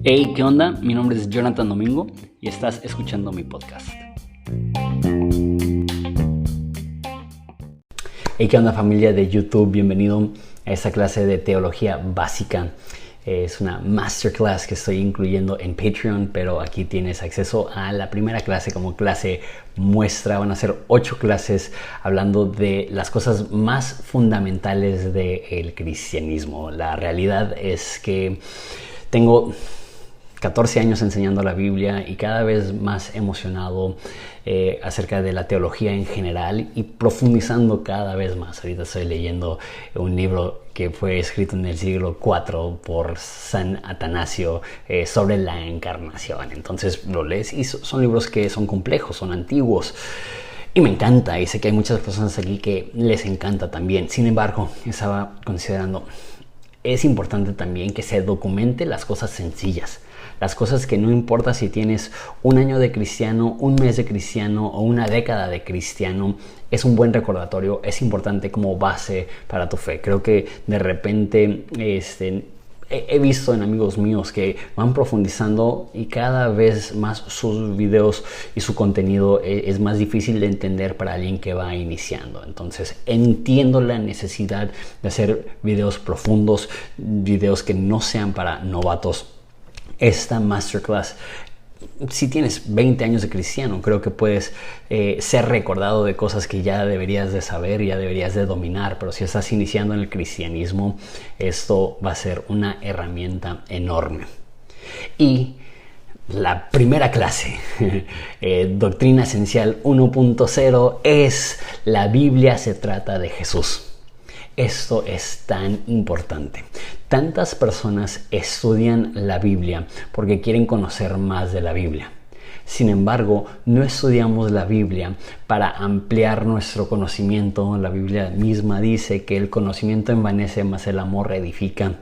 Hey, ¿qué onda? Mi nombre es Jonathan Domingo y estás escuchando mi podcast. Hey, ¿qué onda, familia de YouTube? Bienvenido a esta clase de teología básica. Es una masterclass que estoy incluyendo en Patreon, pero aquí tienes acceso a la primera clase como clase muestra. Van a ser 8 clases hablando de las cosas más fundamentales del cristianismo. La realidad es que tengo 14 años enseñando la Biblia y cada vez más emocionado acerca de la teología en general y profundizando cada vez más. Ahorita estoy leyendo un libro que fue escrito en el siglo IV por San Atanasio sobre la encarnación. Entonces lo lees y son libros que son complejos, son antiguos. Y me encanta, y sé que hay muchas personas aquí que les encanta también. Sin embargo, estaba considerando, es importante también que se documente las cosas sencillas. Las cosas que no importa si tienes un año de cristiano, un mes de cristiano o una década de cristiano, es un buen recordatorio, es importante como base para tu fe. Creo que de repente he visto en amigos míos que van profundizando y cada vez más sus videos y su contenido es más difícil de entender para alguien que va iniciando. Entonces entiendo la necesidad de hacer videos profundos, videos que no sean para novatos. Esta masterclass, si tienes 20 años de cristiano, creo que puedes ser recordado de cosas que ya deberías de saber, ya deberías de dominar, pero si estás iniciando en el cristianismo, esto va a ser una herramienta enorme. Y la primera clase, Doctrina Esencial 1.0, es la Biblia se trata de Jesús. Esto es tan importante. Tantas personas estudian la Biblia porque quieren conocer más de la Biblia. Sin embargo, no estudiamos la Biblia para ampliar nuestro conocimiento. La Biblia misma dice que el conocimiento envanece, mas el amor edifica.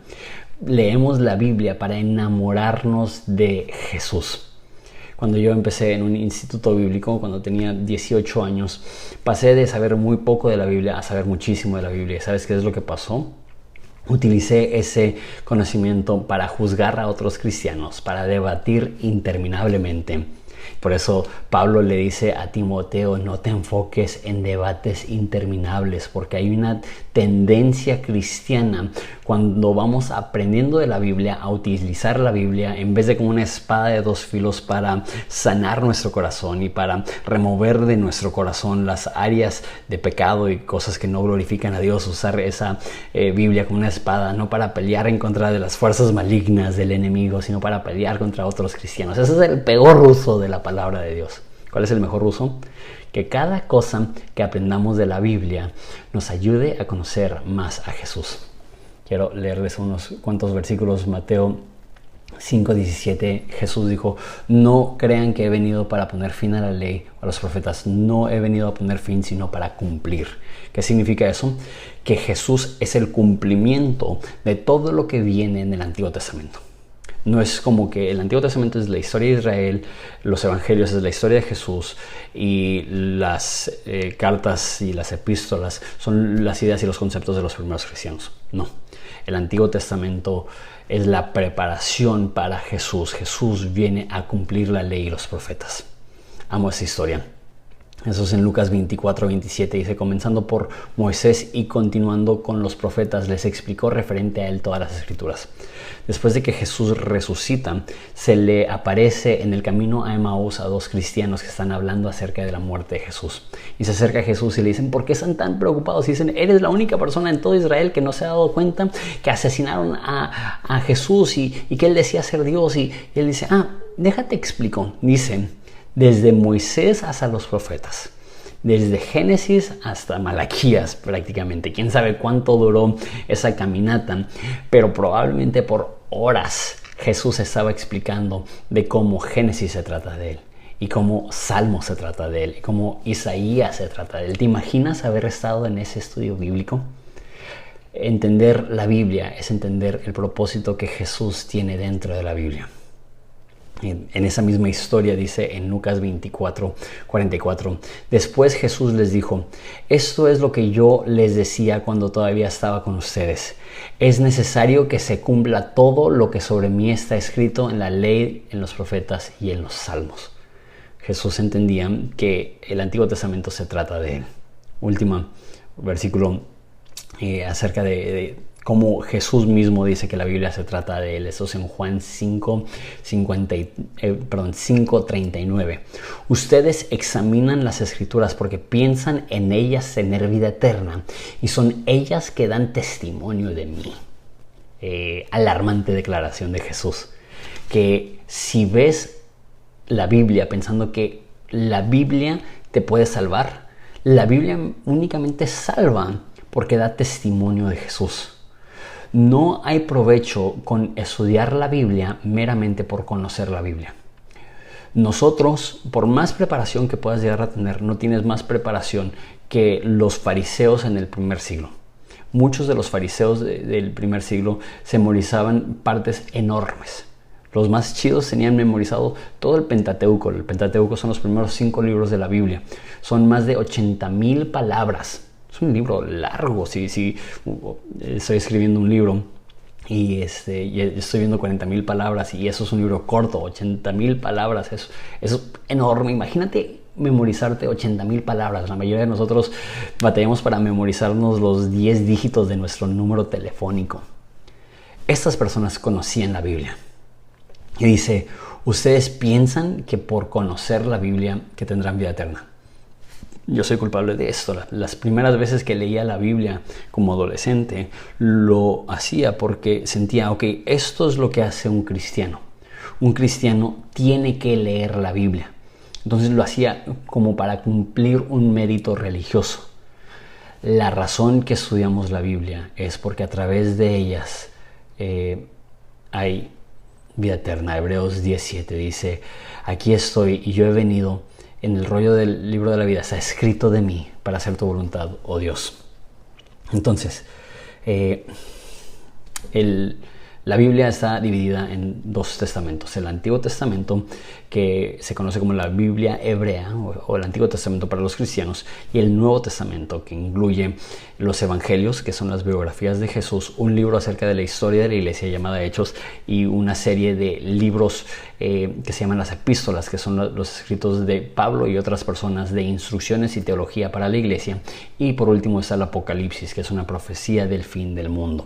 Leemos la Biblia para enamorarnos de Jesús. Cuando yo empecé en un instituto bíblico, cuando tenía 18 años, pasé de saber muy poco de la Biblia a saber muchísimo de la Biblia. ¿Sabes qué es lo que pasó? Utilicé ese conocimiento para juzgar a otros cristianos, para debatir interminablemente. Por eso Pablo le dice a Timoteo, no te enfoques en debates interminables, porque hay una tendencia cristiana cuando vamos aprendiendo de la Biblia a utilizar la Biblia en vez de como una espada de 2 filos para sanar nuestro corazón y para remover de nuestro corazón las áreas de pecado y cosas que no glorifican a Dios. Usar esa Biblia como una espada, no para pelear en contra de las fuerzas malignas del enemigo, sino para pelear contra otros cristianos. Ese es el peor uso de la palabra de Dios. ¿Cuál es el mejor uso? Que cada cosa que aprendamos de la Biblia nos ayude a conocer más a Jesús. Quiero leerles unos cuantos versículos. Mateo 5:17, Jesús dijo, no crean que he venido para poner fin a la ley o a los profetas. No he venido a poner fin, sino para cumplir. ¿Qué significa eso? Que Jesús es el cumplimiento de todo lo que viene en el Antiguo Testamento. No es como que el Antiguo Testamento es la historia de Israel, los evangelios es la historia de Jesús y las cartas y las epístolas son las ideas y los conceptos de los primeros cristianos. No, el Antiguo Testamento es la preparación para Jesús. Jesús viene a cumplir la ley y los profetas. Amo esta historia. Eso es en Lucas 24:27, dice, comenzando por Moisés y continuando con los profetas, les explicó referente a él todas las escrituras. Después de que Jesús resucita, se le aparece en el camino a Emaús a 2 cristianos que están hablando acerca de la muerte de Jesús. Y se acerca a Jesús y le dicen, ¿por qué están tan preocupados? Y dicen, eres la única persona en todo Israel que no se ha dado cuenta que asesinaron a Jesús y que él decía ser Dios. Y él dice, déjate explico. Dicen, desde Moisés hasta los profetas, desde Génesis hasta Malaquías prácticamente. Quién sabe cuánto duró esa caminata, pero probablemente por horas Jesús estaba explicando de cómo Génesis se trata de él y cómo Salmo se trata de él y cómo Isaías se trata de él. ¿Te imaginas haber estado en ese estudio bíblico? Entender la Biblia es entender el propósito que Jesús tiene dentro de la Biblia. En esa misma historia dice en Lucas 24:44, después Jesús les dijo, esto es lo que yo les decía cuando todavía estaba con ustedes. Es necesario que se cumpla todo lo que sobre mí está escrito en la ley, en los profetas y en los salmos. Jesús entendía que el Antiguo Testamento se trata de él. Último versículo acerca de cómo Jesús mismo dice que la Biblia se trata de él. Eso es en Juan 5:39. Ustedes examinan las Escrituras porque piensan en ellas tener vida eterna y son ellas que dan testimonio de mí. Alarmante declaración de Jesús. Que si ves la Biblia pensando que la Biblia te puede salvar, la Biblia únicamente salva porque da testimonio de Jesús. No hay provecho con estudiar la Biblia meramente por conocer la Biblia. Nosotros, por más preparación que puedas llegar a tener, no tienes más preparación que los fariseos en el primer siglo. Muchos de los fariseos del primer siglo se memorizaban partes enormes. Los más chidos tenían memorizado todo el Pentateuco. El Pentateuco son los primeros 5 libros de la Biblia. Son más de 80,000 palabras. Es un libro largo. Si estoy escribiendo un libro y estoy viendo 40,000 palabras y eso es un libro corto, 80,000 palabras. Eso es enorme. Imagínate memorizarte 80,000 palabras. La mayoría de nosotros batallamos para memorizarnos los 10 dígitos de nuestro número telefónico. Estas personas conocían la Biblia. Y dice, ustedes piensan que por conocer la Biblia que tendrán vida eterna. Yo soy culpable de esto. Las primeras veces que leía la Biblia como adolescente, lo hacía porque sentía, ok, esto es lo que hace un cristiano. Un cristiano tiene que leer la Biblia. Entonces lo hacía como para cumplir un mérito religioso. La razón que estudiamos la Biblia es porque a través de ellas hay vida eterna. Hebreos 10:7 dice, aquí estoy y yo he venido, en el rollo del libro de la vida está escrito de mí para hacer tu voluntad, oh Dios. Entonces, la Biblia está dividida en 2 testamentos. El Antiguo Testamento, que se conoce como la Biblia hebrea o el Antiguo Testamento para los cristianos, y el Nuevo Testamento, que incluye los Evangelios, que son las biografías de Jesús, un libro acerca de la historia de la iglesia llamada Hechos y una serie de libros que se llaman las epístolas, que son los escritos de Pablo y otras personas de instrucciones y teología para la iglesia. Y por último está el Apocalipsis, que es una profecía del fin del mundo.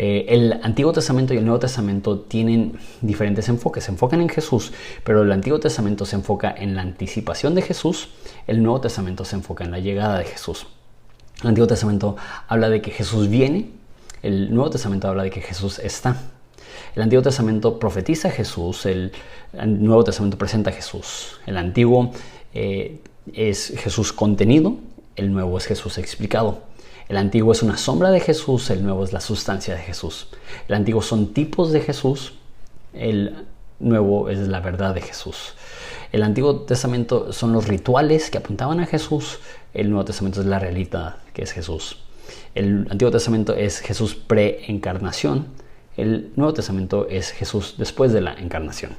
El Antiguo Testamento y el Nuevo Testamento tienen diferentes enfoques. Se enfocan en Jesús, pero el Antiguo Testamento se enfoca en la anticipación de Jesús. El Nuevo Testamento se enfoca en la llegada de Jesús. El Antiguo Testamento habla de que Jesús viene. El Nuevo Testamento habla de que Jesús está. El Antiguo Testamento profetiza a Jesús. El Nuevo Testamento presenta a Jesús. El Antiguo es Jesús contenido. El Nuevo es Jesús explicado. El Antiguo es una sombra de Jesús, el Nuevo es la sustancia de Jesús. El Antiguo son tipos de Jesús, el Nuevo es la verdad de Jesús. El Antiguo Testamento son los rituales que apuntaban a Jesús, el Nuevo Testamento es la realidad que es Jesús. El Antiguo Testamento es Jesús pre-encarnación, el Nuevo Testamento es Jesús después de la encarnación.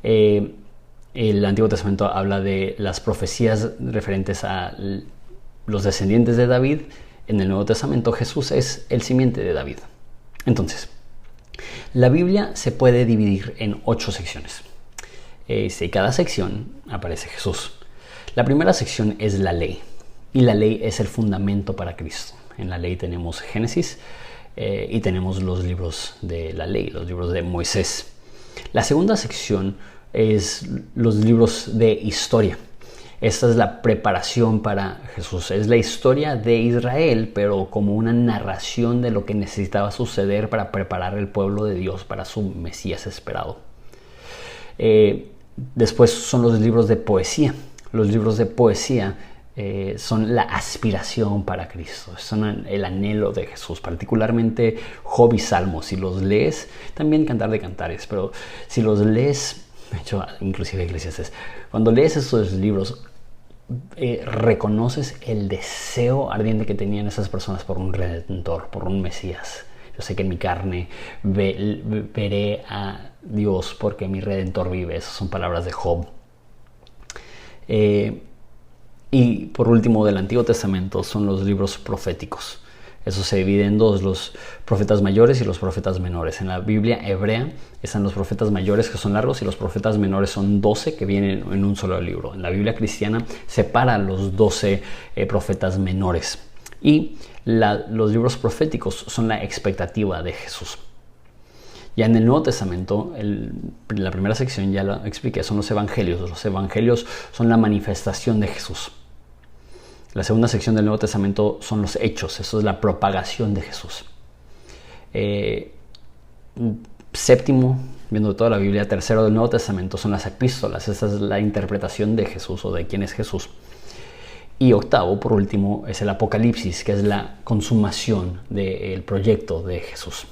El Antiguo Testamento habla de las profecías referentes a los descendientes de David. En el Nuevo Testamento Jesús es el simiente de David. Entonces, la Biblia se puede dividir en 8 secciones. En cada sección aparece Jesús. La primera sección es la ley. Y la ley es el fundamento para Cristo. En la ley tenemos Génesis y tenemos los libros de la ley, los libros de Moisés. La segunda sección es los libros de historia. Esta es la preparación para Jesús. Es la historia de Israel, pero como una narración de lo que necesitaba suceder para preparar el pueblo de Dios para su Mesías esperado. Después son los libros de poesía. Los libros de poesía son la aspiración para Cristo. Son el anhelo de Jesús, particularmente Job y Salmos. Si los lees, también Cantar de Cantares, pero si los lees, de hecho, inclusive Eclesiastés, cuando lees estos libros, reconoces el deseo ardiente que tenían esas personas por un redentor, por un Mesías. Yo sé que en mi carne veré a Dios porque mi Redentor vive. Esas son palabras de Job. Y por último, del Antiguo Testamento son los libros proféticos. Eso se divide en dos, los profetas mayores y los profetas menores. En la Biblia hebrea están los profetas mayores, que son largos, y los profetas menores son 12 que vienen en un solo libro. En la Biblia cristiana separa los 12 profetas menores. Y los libros proféticos son la expectativa de Jesús. Ya en el Nuevo Testamento, en la primera sección ya lo expliqué, son los evangelios. Los evangelios son la manifestación de Jesús. La segunda sección del Nuevo Testamento son los hechos, eso es la propagación de Jesús. Séptimo, viendo toda la Biblia, tercero del Nuevo Testamento son las epístolas, esa es la interpretación de Jesús o de quién es Jesús. Y octavo, por último, es el Apocalipsis, que es la consumación del proyecto de Jesús.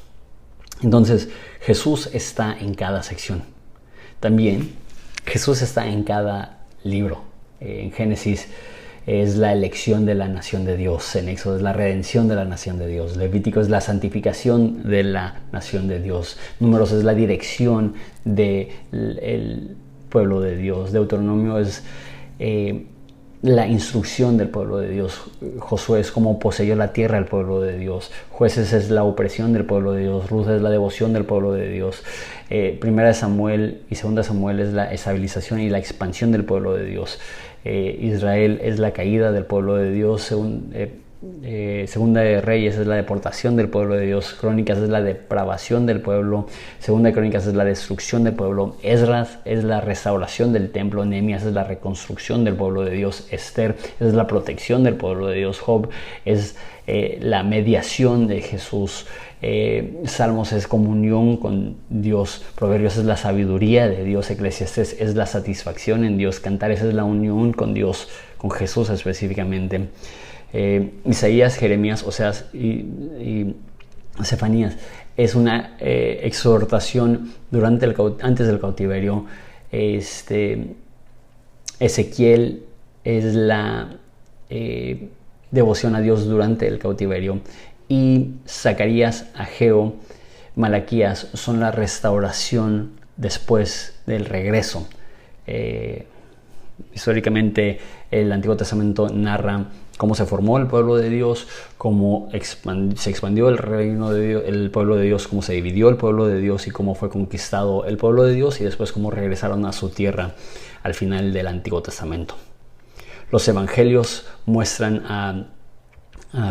Entonces, Jesús está en cada sección. También, Jesús está en cada libro. En Génesis es la elección de la nación de Dios. En Éxodo es la redención de la nación de Dios. Levítico es la santificación de la nación de Dios. Números es la dirección del pueblo de Dios. Deuteronomio es la instrucción del pueblo de Dios. Josué es cómo poseyó la tierra el pueblo de Dios. Jueces es la opresión del pueblo de Dios. Ruth es la devoción del pueblo de Dios. Primera de Samuel y segunda de Samuel es la estabilización y la expansión del pueblo de Dios. Israel es la caída del pueblo de Dios. Segunda de Reyes es la deportación del pueblo de Dios. Crónicas es la depravación del pueblo. Segunda de Crónicas es la destrucción del pueblo. Esdras es la restauración del templo. Nehemías es la reconstrucción del pueblo de Dios. Esther es la protección del pueblo de Dios. Job es la mediación de Jesús. Salmos es comunión con Dios. Proverbios es la sabiduría de Dios. Eclesiastés es la satisfacción en Dios. Cantares es la unión con Dios, con Jesús específicamente. Isaías, Jeremías, Oseas y Zefanías es una exhortación antes del cautiverio. Ezequiel es la devoción a Dios durante el cautiverio, y Zacarías, Ageo, Malaquías son la restauración después del regreso. Históricamente el Antiguo Testamento narra cómo se formó el pueblo de Dios, cómo se expandió el reino de Dios, el pueblo de Dios, cómo se dividió el pueblo de Dios y cómo fue conquistado el pueblo de Dios, y después cómo regresaron a su tierra al final del Antiguo Testamento. Los evangelios muestran a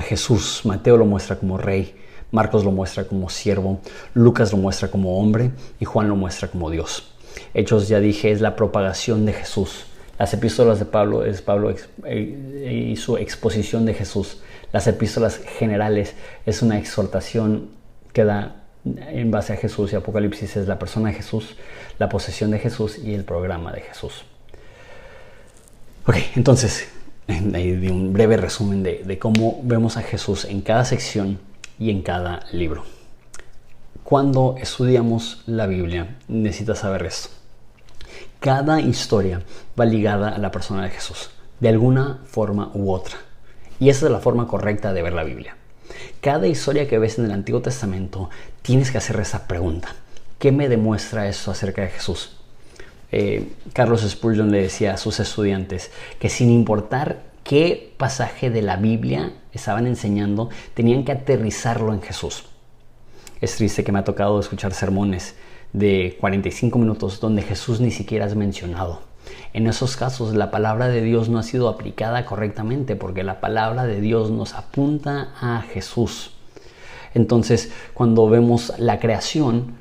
Jesús. Mateo lo muestra como rey, Marcos lo muestra como siervo, Lucas lo muestra como hombre y Juan lo muestra como Dios. Hechos, ya dije, es la propagación de Jesús. Las epístolas de Pablo es Pablo y su exposición de Jesús. Las epístolas generales es una exhortación que da en base a Jesús, y Apocalipsis es la persona de Jesús, la posesión de Jesús y el programa de Jesús. Ok, entonces, de un breve resumen de cómo vemos a Jesús en cada sección y en cada libro. Cuando estudiamos la Biblia, necesitas saber esto. Cada historia va ligada a la persona de Jesús, de alguna forma u otra. Y esa es la forma correcta de ver la Biblia. Cada historia que ves en el Antiguo Testamento, tienes que hacer esa pregunta. ¿Qué me demuestra eso acerca de Jesús? Carlos Spurgeon le decía a sus estudiantes que sin importar qué pasaje de la Biblia estaban enseñando, tenían que aterrizarlo en Jesús. Es triste que me ha tocado escuchar sermones de 45 minutos donde Jesús ni siquiera es mencionado. En esos casos la palabra de Dios no ha sido aplicada correctamente, porque la palabra de Dios nos apunta a Jesús. Entonces, cuando vemos la creación,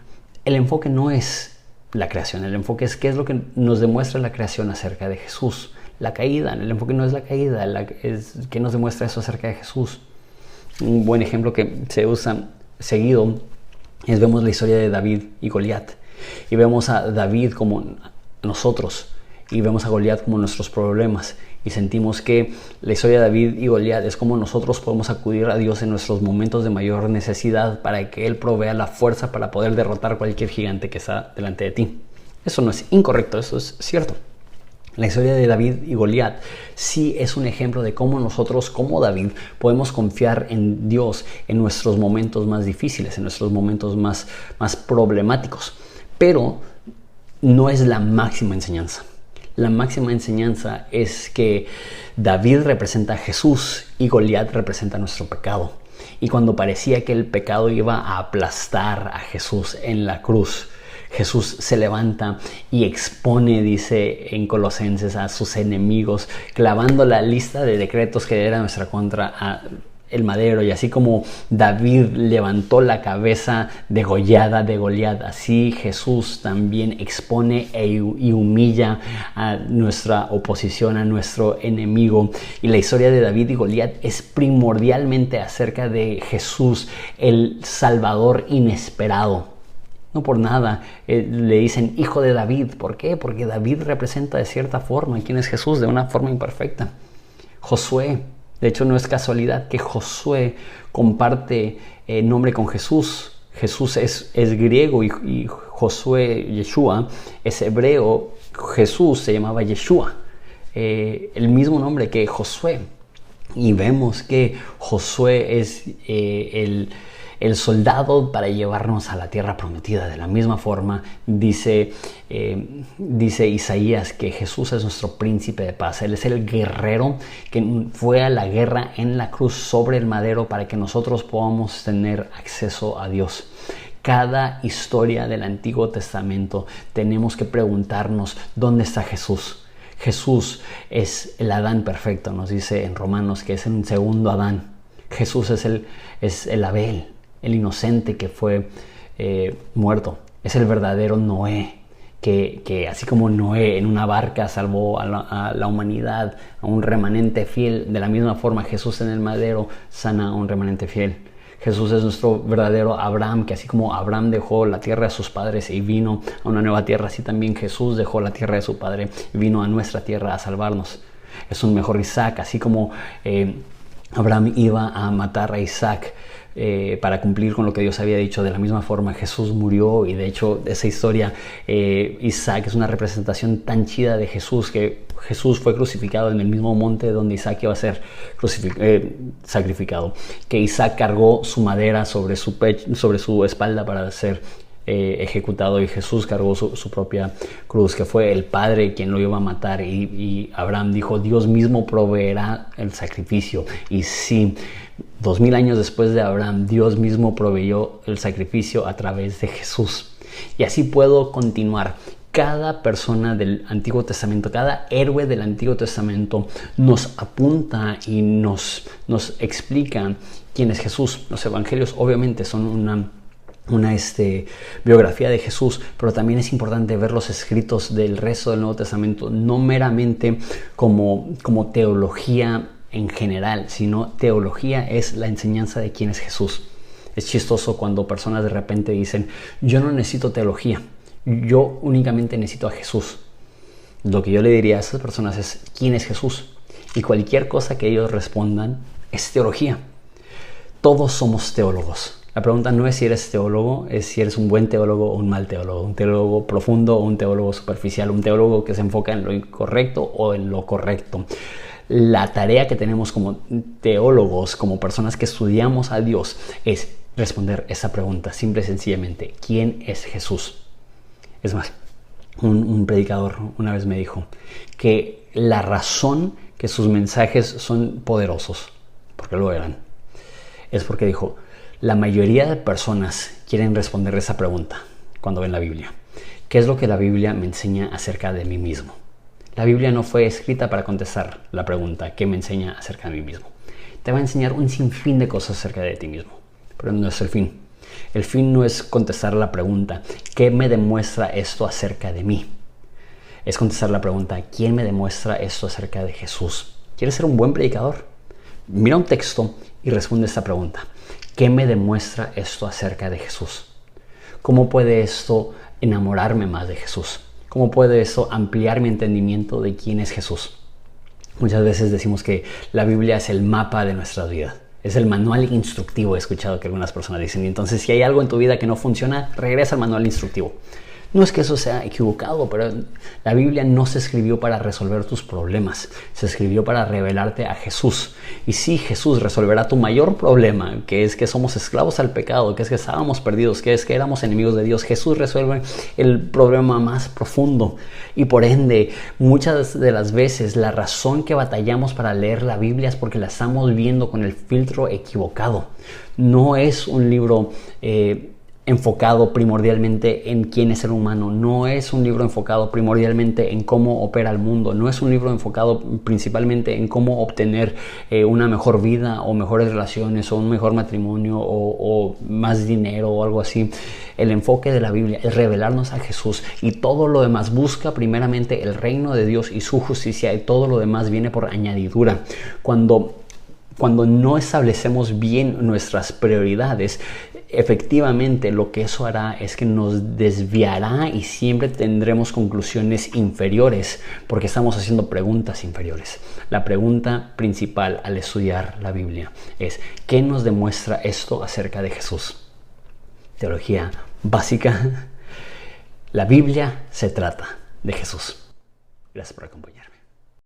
el enfoque no es la creación, el enfoque es qué es lo que nos demuestra la creación acerca de Jesús. La caída, el enfoque no es la caída, es qué nos demuestra eso acerca de Jesús. Un buen ejemplo que se usa seguido es, vemos la historia de David y Goliat, y vemos a David como nosotros y vemos a Goliat como nuestros problemas, y sentimos que la historia de David y Goliat es como nosotros podemos acudir a Dios en nuestros momentos de mayor necesidad para que Él provea la fuerza para poder derrotar cualquier gigante que está delante de ti. Eso no es incorrecto, eso es cierto. La historia de David y Goliat sí es un ejemplo de cómo nosotros, como David, podemos confiar en Dios en nuestros momentos más difíciles, en nuestros momentos más problemáticos. Pero no es la máxima enseñanza. La máxima enseñanza es que David representa a Jesús y Goliat representa nuestro pecado. Y cuando parecía que el pecado iba a aplastar a Jesús en la cruz, Jesús se levanta y expone, dice en Colosenses, a sus enemigos, clavando la lista de decretos que era nuestra contra a el madero. Y así como David levantó la cabeza degollada de Goliat, así Jesús también expone y humilla a nuestra oposición, a nuestro enemigo. Y la historia de David y Goliat es primordialmente acerca de Jesús, el Salvador inesperado. No por nada le dicen hijo de David. ¿Por qué? Porque David representa de cierta forma quién es Jesús, de una forma imperfecta. Josué, de hecho no es casualidad que Josué comparte nombre con Jesús. Jesús es griego y Josué, Yeshua, es hebreo. Jesús se llamaba Yeshua, el mismo nombre que Josué. Y vemos que Josué es el soldado para llevarnos a la tierra prometida. De la misma forma dice Isaías que Jesús es nuestro príncipe de paz. Él es el guerrero que fue a la guerra en la cruz sobre el madero para que nosotros podamos tener acceso a Dios. Cada historia del Antiguo Testamento tenemos que preguntarnos ¿dónde está Jesús? Jesús es el Adán perfecto, nos dice en Romanos que es un segundo Adán. Jesús es el Abel, el inocente que fue muerto. Es el verdadero Noé, que así como Noé en una barca salvó a la humanidad, a un remanente fiel, de la misma forma Jesús en el madero sana a un remanente fiel. Jesús es nuestro verdadero Abraham, que así como Abraham dejó la tierra de sus padres y vino a una nueva tierra, así también Jesús dejó la tierra de su padre y vino a nuestra tierra a salvarnos. Es un mejor Isaac, así como Abraham iba a matar a Isaac para cumplir con lo que Dios había dicho. De la misma forma Jesús murió, y de hecho esa historia, Isaac es una representación tan chida de Jesús, que Jesús fue crucificado en el mismo monte donde Isaac iba a ser sacrificado, que Isaac cargó su madera sobre su espalda para ser ejecutado, y Jesús cargó su propia cruz, que fue el Padre quien lo iba a matar, y Abraham dijo Dios mismo proveerá el sacrificio. Y sí, 2000 años después de Abraham, Dios mismo proveyó el sacrificio a través de Jesús. Y así puedo continuar. Cada persona del Antiguo Testamento, cada héroe del Antiguo Testamento nos apunta y nos explica quién es Jesús. Los evangelios obviamente son una biografía de Jesús, pero también es importante ver los escritos del resto del Nuevo Testamento, no meramente como teología en general, sino teología es la enseñanza de quién es Jesús. Es chistoso cuando personas de repente dicen yo no necesito teología, yo únicamente necesito a Jesús. Lo que yo le diría a esas personas es ¿quién es Jesús? Y cualquier cosa que ellos respondan es teología. Todos somos teólogos. La pregunta no es si eres teólogo, es si eres un buen teólogo o un mal teólogo, un teólogo profundo o un teólogo superficial, un teólogo que se enfoca en lo incorrecto o en lo correcto. La tarea que tenemos como teólogos, como personas que estudiamos a Dios, es responder esa pregunta, simple y sencillamente, ¿quién es Jesús? Es más, un predicador una vez me dijo que la razón que sus mensajes son poderosos, porque lo eran, es porque dijo, la mayoría de personas quieren responder esa pregunta cuando ven la Biblia. ¿Qué es lo que la Biblia me enseña acerca de mí mismo? La Biblia no fue escrita para contestar la pregunta ¿qué me enseña acerca de mí mismo? Te va a enseñar un sinfín de cosas acerca de ti mismo, pero no es el fin. El fin no es contestar la pregunta ¿qué me demuestra esto acerca de mí? Es contestar la pregunta ¿quién me demuestra esto acerca de Jesús? ¿Quieres ser un buen predicador? Mira un texto y responde esta pregunta. ¿Qué me demuestra esto acerca de Jesús? ¿Cómo puede esto enamorarme más de Jesús? ¿Cómo puede esto ampliar mi entendimiento de quién es Jesús? Muchas veces decimos que la Biblia es el mapa de nuestras vidas. Es el manual instructivo, he escuchado que algunas personas dicen. Y entonces si hay algo en tu vida que no funciona, regresa al manual instructivo. No es que eso sea equivocado, pero la Biblia no se escribió para resolver tus problemas, se escribió para revelarte a Jesús. Y sí, Jesús resolverá tu mayor problema, que es que somos esclavos al pecado, que es que estábamos perdidos, que es que éramos enemigos de Dios. Jesús resuelve el problema más profundo. Y por ende, muchas de las veces la razón que batallamos para leer la Biblia es porque la estamos viendo con el filtro equivocado. No es un libro enfocado primordialmente en quién es el humano, no es un libro enfocado primordialmente en cómo opera el mundo, no es un libro enfocado principalmente en cómo obtener una mejor vida o mejores relaciones o un mejor matrimonio o más dinero o algo así. El enfoque de la Biblia es revelarnos a Jesús, y todo lo demás busca primeramente el reino de Dios y su justicia, y todo lo demás viene por añadidura. Cuando no establecemos bien nuestras prioridades, efectivamente lo que eso hará es que nos desviará y siempre tendremos conclusiones inferiores porque estamos haciendo preguntas inferiores. La pregunta principal al estudiar la Biblia es: ¿qué nos demuestra esto acerca de Jesús? Teología básica. La Biblia se trata de Jesús. Gracias por acompañarme.